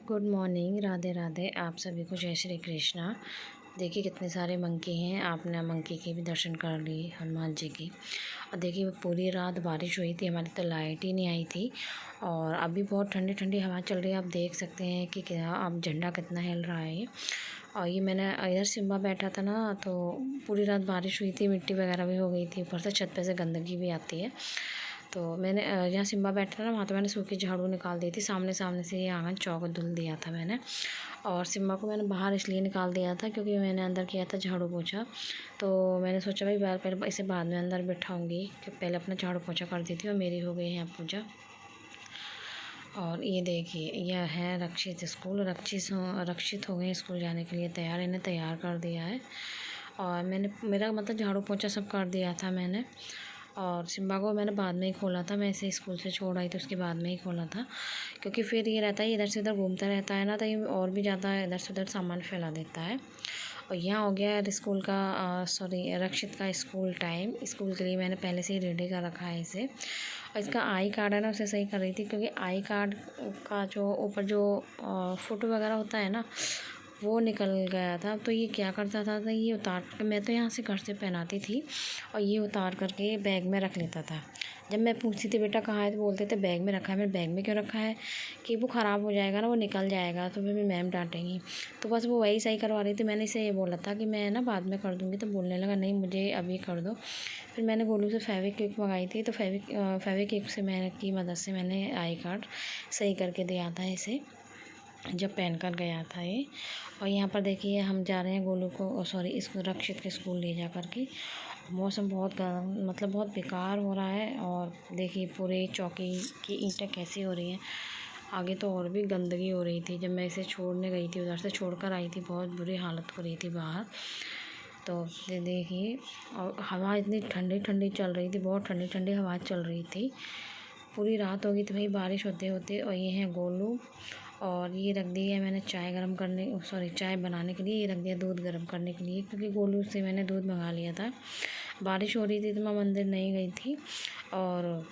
Good morning, Radhe Radhe. आप सभी को जय श्री कृष्णा। देखिए कितने सारे मंकी हैं। आपने मंकी के भी दर्शन कर लिए, हनुमान जी की। और देखिए पूरी रात बारिश हुई थी, हमारी तो लाइट ही नहीं आई थी। और अभी बहुत ठंडी ठंडी हवा चल रही है। आप देख सकते हैं कि क्या अब झंडा कितना हिल रहा है। और ये मैंने इधर सिम्बा बैठा था ना, तो पूरी रात बारिश हुई थी, मिट्टी वगैरह भी हो गई थी, ऊपर से छत पे से गंदगी भी आती है। तो मैंने जहाँ सिम्बा बैठा था ना, वहाँ तो मैंने सूखी झाड़ू निकाल दी थी। सामने सामने से ये आंगन चौक धुल दिया था मैंने। और सिम्बा को मैंने बाहर इसलिए निकाल दिया था क्योंकि मैंने अंदर किया था झाड़ू पोछा। तो मैंने सोचा भाई पहले इसे बाद में अंदर बिठाऊंगी, कि पहले अपना झाड़ू पोछा कर दी थी। और मेरी हो गई है पूजा। और ये देखिए, यह है रक्षित स्कूल। रक्षित हो गए स्कूल जाने के लिए तैयार, इन्हें तैयार कर दिया है। और मैंने मेरा मतलब झाड़ू पोछा सब कर दिया था मैंने। और सिम्बा को मैंने बाद में ही खोला था, मैं इसे स्कूल से छोड़ आई तो उसके बाद में ही खोला था। क्योंकि फिर ये रहता है इधर से उधर घूमता रहता है ना, तो ये और भी ज़्यादा इधर से उधर सामान फैला देता है। और यहाँ हो गया स्कूल का रक्षित का स्कूल टाइम। स्कूल के लिए मैंने पहले से ही रेडी कर रखा है इसे। और इसका आई कार्ड है ना, उसे सही कर रही थी क्योंकि आई कार्ड का जो ऊपर जो फ़ोटो वगैरह होता है ना, वो निकल गया था। तो ये क्या करता था, तो ये उतार कर, मैं तो यहाँ से घर से पहनाती थी और ये उतार करके बैग में रख लेता था। जब मैं पूछती थी बेटा कहाँ है, तो बोलते थे बैग में रखा है। मैंने बैग में क्यों रखा है, कि वो ख़राब हो जाएगा ना, वो निकल जाएगा तो फिर मैम डांटेंगी। तो बस वो वही सही करवा रही थी। मैंने इसे ये बोला था कि मैं ना बाद में कर दूँगी, तो बोलने लगा नहीं मुझे अभी कर दो। फिर मैंने गोलू से फेविक्विक मंगाई थी, तो फेविक्विक से मैंने की मदद से मैंने आई कार्ड सही करके दिया था इसे, जब पहन कर गया था ये। और यहाँ पर देखिए हम जा रहे हैं गोलू को इसको रक्षित के स्कूल ले जा कर के। मौसम बहुत मतलब बहुत बेकार हो रहा है। और देखिए पूरे चौकी की ईंटें कैसी हो रही हैं। आगे तो और भी गंदगी हो रही थी। जब मैं इसे छोड़ने गई थी, उधर से छोड़कर आई थी, बहुत बुरी हालत हो रही थी बाहर। तो देखिए, और हवा इतनी ठंडी ठंडी चल रही थी, बहुत ठंडी ठंडी हवा चल रही थी। पूरी रात हो गई थी भाई बारिश होते होते। और ये है गोलू। और ये रख दी है मैंने चाय बनाने के लिए। ये रख दिया दूध गर्म करने के लिए, क्योंकि गोलू से मैंने दूध मंगा लिया था। बारिश हो रही थी तो मैं मंदिर नहीं गई थी। और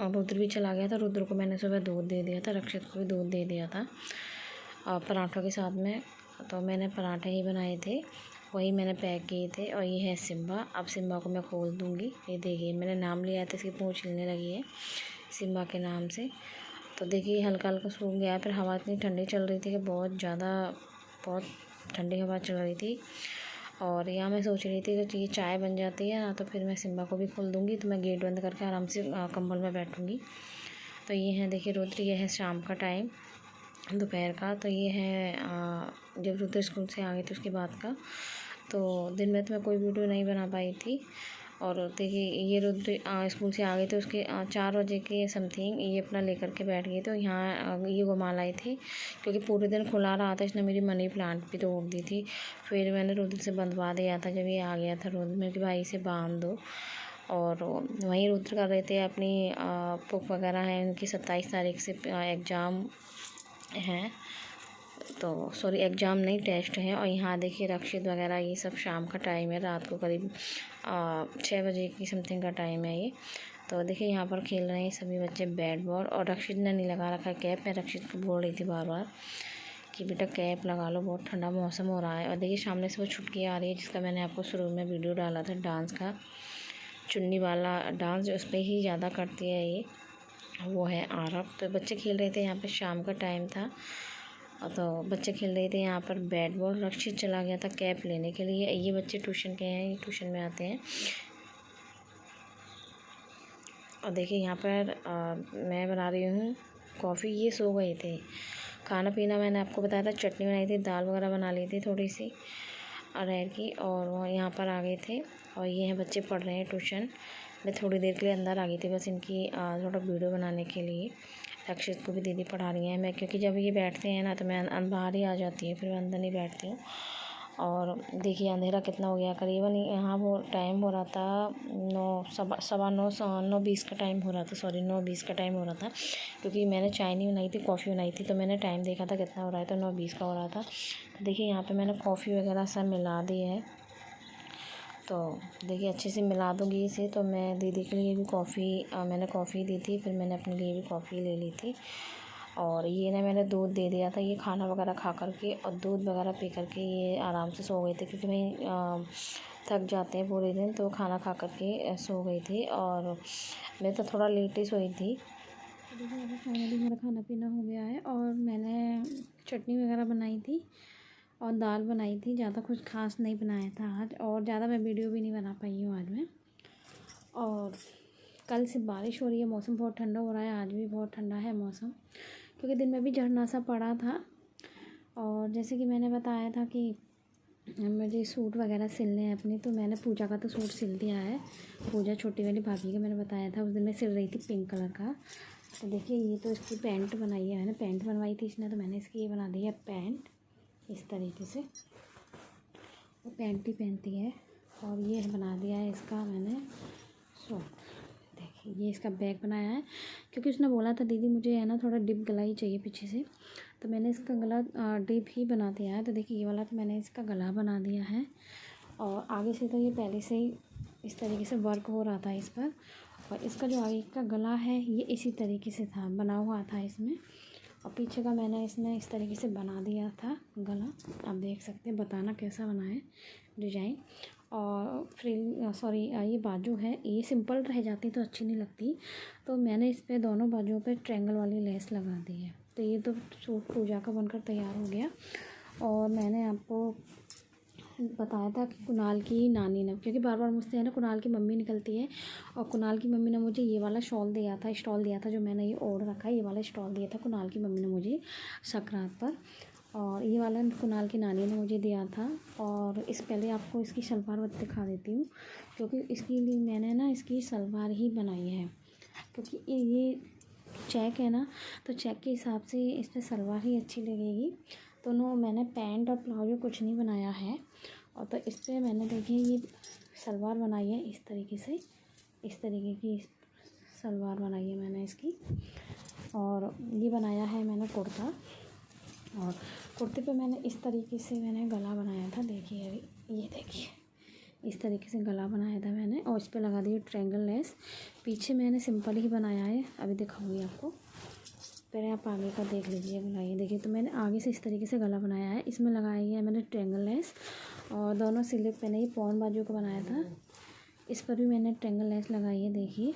रुद्र भी चला गया था। रुद्र को मैंने सुबह दूध दे दिया था, रक्षित को भी दूध दे दिया था पराठों के साथ में। तो मैंने पराठे ही बनाए थे, वही मैंने पैक किए थे। और ये है सिम्बा। अब सिम्बा को मैं खोल दूँगी। ये देखिए मैंने नाम लिया था, इसकी पूँछ हिलने लगी है सिम्बा के नाम से। तो देखिए हल्का हल्का सूख गया। फिर हवा इतनी ठंडी चल रही थी कि बहुत ठंडी हवा चल रही थी। और यहाँ मैं सोच रही थी कि ये चाय बन जाती है ना, तो फिर मैं सिम्बा को भी खोल दूँगी, तो मैं गेट बंद करके आराम से कंबल में बैठूँगी। तो ये है देखिए रुद्र। ये है शाम का टाइम, दोपहर का। तो ये है जब रुद्र स्कूल से आ गए थे उसके बाद का। तो दिन में तो मैं कोई वीडियो नहीं बना पाई थी। और देखिए ये रुद्र स्कूल से आ गए थे उसके 4 बजे के समथिंग। ये अपना लेकर के बैठ गए थे। और यहाँ ये घुमा लाई थी, क्योंकि पूरे दिन खुला रहा था, इसने मेरी मनी प्लांट भी तोड़ दी थी। फिर मैंने रुद्र से बंधवा दिया था जब ये आ गया था रुद्र, मेरे भाई इसे बांध दो। और वहीं रुद्र कर रहे थे अपनी बुक वगैरह है उनकी। 27 तारीख से एग्ज़ाम हैं, तो एग्ज़ाम नहीं, टेस्ट हैं। और यहाँ देखिए रक्षित वगैरह ये सब शाम का टाइम है, रात को करीब 6 बजे की समथिंग का टाइम है ये। तो देखिए यहाँ पर खेल रहे हैं सभी बच्चे बैट बॉल। और रक्षित ने नहीं लगा रखा है कैप। मैं रक्षित को बोल रही थी बार बार कि बेटा कैप लगा लो, बहुत ठंडा मौसम हो रहा है। और देखिए सामने से वो छुटकी आ रही है, जिसका मैंने आपको शुरू में वीडियो डाला था, डांस का, चुन्नी वाला डांस जो उस पर ही ज़्यादा करती है ये, वो है आरव। तो बच्चे खेल रहे थे यहाँ पे, शाम का टाइम था। तो बच्चे खेल रहे थे यहाँ पर बैट बॉल। रक्षित चला गया था कैप लेने के लिए। ये बच्चे ट्यूशन के हैं, ये ट्यूशन में आते हैं। और देखिए यहाँ पर मैं बना रही हूँ कॉफ़ी। ये सो गए थे। खाना पीना मैंने आपको बताया था, चटनी बनाई थी, दाल वगैरह बना ली थी थोड़ी सी अरहर की। और वो यहाँ पर आ गए थे। और ये हैं बच्चे पढ़ रहे हैं ट्यूशन। मैं थोड़ी देर के लिए अंदर आ गई थी बस इनकी थोड़ा वीडियो बनाने के लिए। रक्षित को भी दीदी पढ़ा रही हैं। मैं क्योंकि जब ये बैठते हैं ना, तो मैं बाहर ही आ जाती हूँ, फिर मैं अंदर नहीं बैठती हूँ। और देखिए अंधेरा कितना हो गया, करीबन यहाँ वो टाइम हो रहा था 9:20 का टाइम हो रहा था। 9:20 का टाइम हो रहा था, क्योंकि मैंने चाय नहीं बनाई थी, कॉफ़ी बनाई थी। तो मैंने टाइम देखा था कितना हो रहा है, तो 9:20 का हो रहा था। देखिए यहाँ पे मैंने कॉफ़ी वगैरह सब मिला दी है। तो देखिए अच्छे से मिला दूँगी इसे। तो मैं दीदी के लिए भी मैंने कॉफ़ी दी थी, फिर मैंने अपने लिए भी कॉफ़ी ले ली थी। और ये ना मैंने दूध दे दिया था, ये खाना वगैरह खा करके और दूध वगैरह पी करके ये आराम से सो गई थी, क्योंकि मैं थक जाते हैं पूरे दिन, तो खाना खा करके सो गई थी। और मैं तो थोड़ा लेट ही सोई थी। तो देखिए अभी फाइनली मेरा खाना पीना हो गया है और मैंने चटनी वगैरह बनाई थी और दाल बनाई थी। ज़्यादा कुछ खास नहीं बनाया था आज, और ज़्यादा मैं वीडियो भी नहीं बना पाई हूँ आज मैं। और कल से बारिश हो रही है, मौसम बहुत ठंडा हो रहा है, आज भी बहुत ठंडा है मौसम, क्योंकि दिन में भी झरना सा पड़ा था। और जैसे कि मैंने बताया था कि मुझे सूट वगैरह सिलने हैं अपने, तो मैंने पूजा का तो सूट सिल दिया है। पूजा छोटी वाली भाभी का मैंने बताया था, उस दिन मैं सिल रही थी पिंक कलर का। तो देखिए ये तो इसकी पैंट बनाई है मैंने, पैंट बनवाई थी इसने, तो मैंने इसकी ये बना दी है पैंट इस तरीके से। वो पैंट ही पहनती है। और ये बना दिया है इसका मैंने सूट। देखिए ये इसका बैग बनाया है, क्योंकि उसने बोला था दीदी मुझे है ना थोड़ा डिप गला ही चाहिए पीछे से, तो मैंने इसका गला डिप ही बना दिया है। तो देखिए ये वाला तो मैंने इसका गला बना दिया है। और आगे से तो ये पहले से ही इस तरीके से वर्क हो रहा था इस पर, और इसका जो आगे का गला है ये इसी तरीके से था, बना हुआ था इसमें। और पीछे का मैंने इसमें इस तरीके से बना दिया था गला। आप देख सकते हैं, बताना कैसा बना है डिज़ाइन। और फ्रिल सॉरी ये बाजू है, ये सिंपल रह जाती तो अच्छी नहीं लगती, तो मैंने इस पे दोनों बाजुओं पे ट्रायंगल वाली लेस लगा दी है। तो ये तो सूट पूजा का बनकर तैयार हो गया। और मैंने आपको बताया था कि कुणाल की नानी ने, क्योंकि बार बार मुझसे है ना कुणाल की मम्मी निकलती है, और कुणाल की मम्मी ने मुझे ये वाला शॉल दिया था, स्टॉल दिया था, जो मैंने ये ओढ़ रखा है, ये वाला स्टॉल दिया था कुणाल की मम्मी ने मुझे संक्रांत पर। और ये वाला कुणाल की नानी ने मुझे दिया था। और इस पहले आपको इसकी सलवार दिखा देती हूँ, क्योंकि इसके लिए मैंने ना इसकी सलवार ही बनाई है, क्योंकि ये चेक है ना, तो चेक के हिसाब से इस पर सलवार ही अच्छी लगेगी। तो नो मैंने पैंट और प्लाजो कुछ नहीं बनाया है। और तो इस पर मैंने देखिए ये सलवार बनाई है इस तरीके से, इस तरीके की सलवार बनाई है मैंने इसकी। और ये बनाया है मैंने कुर्ता, और कुर्ते पे मैंने इस तरीके से मैंने गला बनाया था। देखिए अभी ये देखिए इस तरीके से गला बनाया था मैंने, और इस पे लगा दी ट्रायंगल लेस। पीछे मैंने सिंपल ही बनाया है, अभी दिखाऊंगी आपको, पहले आप आगे का देख लीजिए गला। ये देखिए, तो मैंने आगे से इस तरीके से गला बनाया है, इसमें लगाई है मैंने ट्रायंगल लेस। और दोनों स्लीव पे नहीं, पौन बाजू का बनाया था, इस पर भी मैंने ट्रायंगल लेस लगाई है देखिए।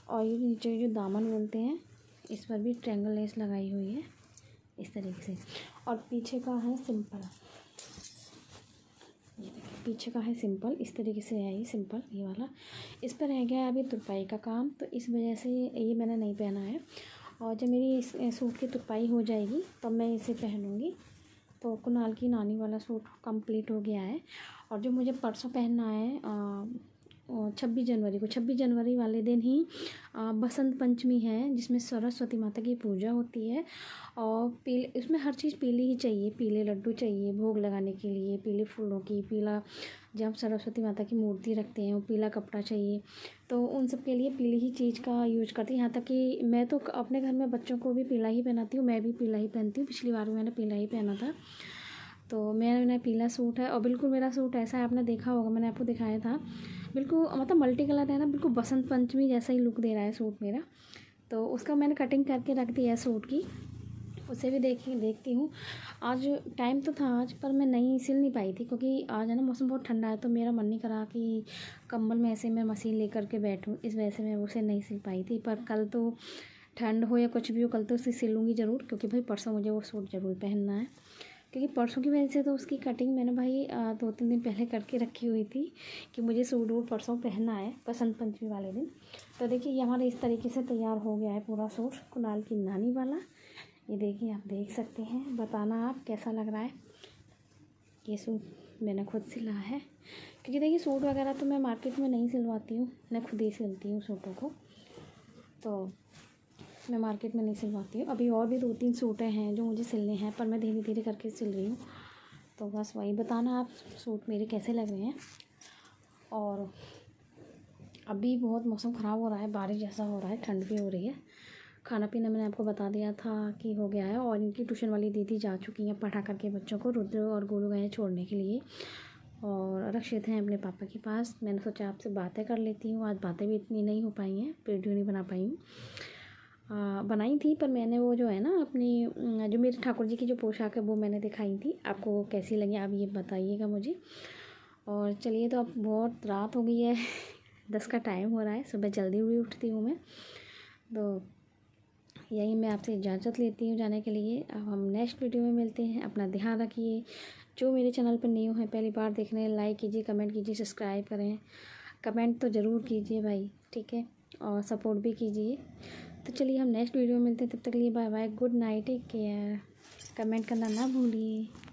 और ये नीचे जो दामन बोलते हैं, इस पर भी ट्रायंगल लेस लगाई हुई है इस तरीके से। और पीछे का है सिंपल, ये देखिए पीछे का है सिंपल, इस तरीके से है ये सिंपल ये वाला। इस पर रह गया है अभी तुरपाई का काम, तो इस वजह से ये मैंने नहीं पहना है। और जब मेरी इस सूट की तुरपाई हो जाएगी तब मैं इसे पहनूँगी। तो कुणाल की नानी वाला सूट कंप्लीट हो गया है। और जो मुझे परसों पहनना है 26 जनवरी को, 26 जनवरी वाले दिन ही बसंत पंचमी है, जिसमें सरस्वती माता की पूजा होती है। और पीले, उसमें हर चीज़ पीली ही चाहिए, पीले लड्डू चाहिए भोग लगाने के लिए, पीले फूलों की, पीला, जब हम सरस्वती माता की मूर्ति रखते हैं वो पीला कपड़ा चाहिए। तो उन सब के लिए पीली ही चीज़ का यूज करती हूँ। यहाँ तक कि मैं तो अपने घर में बच्चों को भी पीला ही पहनाती हूँ, मैं भी पीला ही पहनती हूँ। पिछली बार भी मैंने पीला ही पहना था। तो मैंने पीला सूट है, और बिल्कुल मेरा सूट ऐसा है, आपने देखा होगा, मैंने आपको दिखाया था, बिल्कुल मतलब मल्टी कलर है ना, बिल्कुल बसंत पंचमी जैसा ही लुक दे रहा है सूट मेरा। तो उसका मैंने कटिंग करके रख दी है सूट की, उसे भी देखती हूँ। आज टाइम तो था आज, पर मैं नहीं सिल नहीं पाई थी, क्योंकि आज है ना मौसम बहुत ठंडा है, तो मेरा मन नहीं करा कि कंबल में ऐसे मैं मशीन लेकर के बैठूँ, इस वजह से मैं उसे नहीं सिल पाई थी। पर कल तो ठंड हो या कुछ भी हो, कल तो उसे सिलूँगी ज़रूर, क्योंकि भाई परसों मुझे वो सूट ज़रूर पहनना है। क्योंकि परसों की वजह से तो उसकी कटिंग मैंने भाई 2-3 दिन पहले करके रखी हुई थी, कि मुझे सूट वो परसों पहनना है बसंत पंचमी वाले दिन। तो देखिए ये हमारे इस तरीके से तैयार हो गया है पूरा सूट कुणाल की नानी वाला। ये देखिए आप देख सकते हैं, बताना आप कैसा लग रहा है। ये सूट मैंने खुद सिला है, क्योंकि देखिए सूट वगैरह तो मैं मार्केट में नहीं सिलवाती हूँ, मैं खुद ही सिलती हूँ सूटों को, तो मैं मार्केट में नहीं सिलवाती हूँ। अभी और भी 2-3 सूटें हैं जो मुझे सिलने हैं, पर मैं धीरे धीरे करके सिल रही हूँ। तो बस वही, बताना आप सूट मेरे कैसे लग रहे हैं। और अभी बहुत मौसम ख़राब हो रहा है, बारिश जैसा हो रहा है, ठंड भी हो रही है। खाना पीना मैंने आपको बता दिया था कि हो गया है, और इनकी ट्यूशन वाली दीदी जा चुकी हैं पढ़ा करके बच्चों को, रुद्र और गोलू गए हैं छोड़ने के लिए, और रक्षित हैं अपने पापा के पास। मैंने सोचा आपसे बातें कर लेती हूँ, आज बातें भी इतनी नहीं हो पाई हैं, वीडियो नहीं बना पाई हूँ। बनाई थी, पर मैंने वो जो है ना अपनी जो मेरे ठाकुर जी की जो पोशाक है वो मैंने दिखाई थी। आपको वो कैसी लगी आप ये बताइएगा मुझे। और चलिए, तो अब बहुत रात हो गई है 10 का टाइम हो रहा है, सुबह जल्दी भी उठती हूँ मैं, तो यही मैं आपसे इजाज़त लेती हूँ जाने के लिए। अब हम नेक्स्ट वीडियो में मिलते हैं। अपना ध्यान रखिए। जो मेरे चैनल पर न्यू हैं, पहली बार देख रहे हैं, लाइक कीजिए, कमेंट कीजिए, सब्सक्राइब करें। कमेंट तो ज़रूर कीजिए भाई, ठीक है, और सपोर्ट भी कीजिए। तो चलिए हम नेक्स्ट वीडियो में मिलते हैं, तब तक के लिए bye bye, good night, take care. Comment करना ना भूलिए।